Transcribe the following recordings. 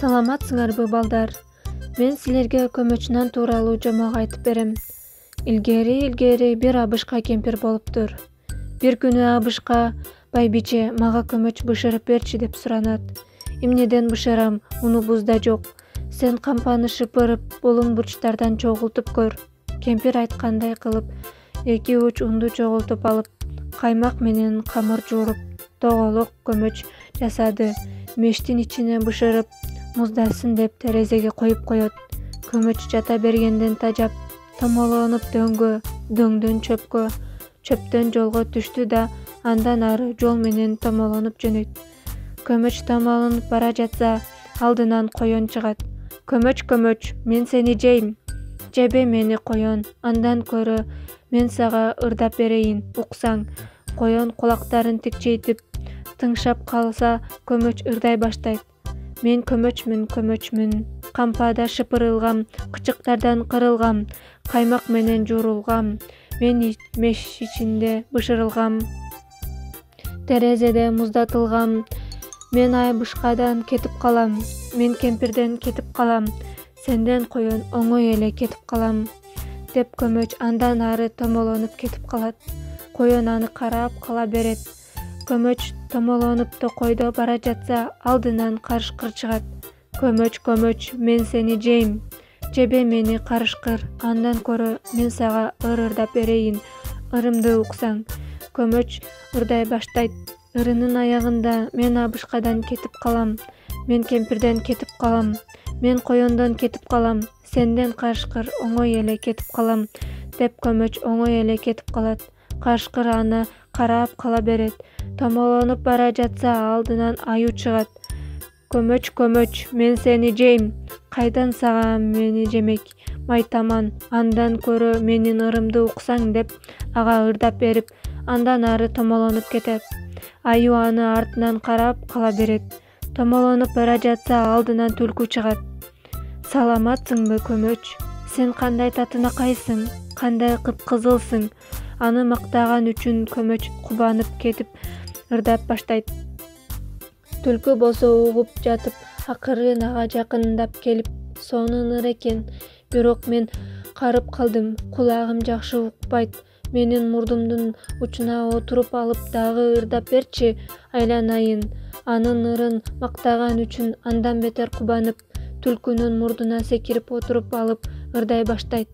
Саламатсыңарбы балдар? Мен силерге көмөчүнөн тууралуу жомок айтып берем. Илгери бир абышка кемпир болуптур. Бир күнү абышка байбиче мага көмөч бышырып берчи деп суранат. Эмнеден бышырам, унубуз да жок. Сен кампаны шыпырып, булуң бурчтардан чогултуп көр. Кемпир айткандай кылып, 2-3 унду чогултуп алып, каймак менен камыр жууруп, тоголок көмөч жасады. Мештин ичине бышырып, муздасын деп терезеге коюп коет. Көмөч жата бергенден тажап, томолонуп дөңдөн чөпкө, чөптөн жолго түштү да андан ары жол менен томолонуп жөнөйт. Көмөч томолонуп бара жатса, алдынан коен чыгат. Көмөч, мен сени жейм. Жебе мени коен, андан көрө мен сага ырдап берейин, уксаң. Коен кулактарын тикчейтип, тыңшап калса, көмөч ырдай баштайт. Мен көмөчмүн, кампада шыпырылгам, кычыктардан кырылгам, каймак менен жуурулгам, мен меш ичинде бышырылгам, терезеде муздатылгам, мен айбышкадан кетип калам, мен кемпирден кетип калам, сенден коен оңой эле кетип калам, деп көмөч андан ары томолонуп кетип калат. Коен аны карап кала берет. Көмөч томолонуп токойдо бара жатса, алдынан карышкыр чыгат. Көмөч, мен сени жейм. Жебе мени карышкыр, андан көрө мен сага ырдап берейин, ырымды уксаң. Көмөч ырдай баштайт. Ырынын аягында мен абышкадан кетип калам, мен кемпирден кетип калам, мен коендон кетип калам, сенден карышкыр оңой эле кетип калам, деп көмөч оңой эле кетип калат. Карышкыр аны карап кала берет. Томолонуп бара жатса, алдынан аю чыгат. Көмөч, мен сени жейм. Кайдан сага мени жемек, майтаман, андан көрө менин ырымды уксаң деп ага ырдап берип, андан ары томолонуп кетет. Аю аны артынан карап кала берет. Томолонуп бара жатса, алдынан түлкү чыгат. Саламатсыңбы көмөч? Сен кандай татынакайсың, кандай кып-кызылсың? Аны мактаган үчүн көмөч кубанып кетип ырдап баштайт. Түлкү болсо угуп жатып, акырын ага жакындап келип, сонун экен. Бирок мен карып калдым, кулагым жакшы укпайт. Менин мурдумдун учуна отуруп алып дагы ырдап берчи, айланайын. Анын ырын мактаган үчүн андан бетер кубанып, түлкүнүн мурдуна секирип отуруп алып ырдай баштайт.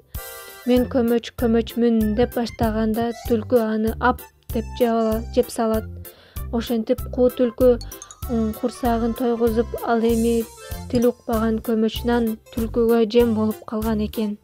Мен көмөчмүн деп баштаганда, түлкү аны ап деп жеп салат. Ошентип куу түлкү курсагын тойгузуп, ал эми тил укпаган көмөч нан түлкүгө жем болуп калган экен.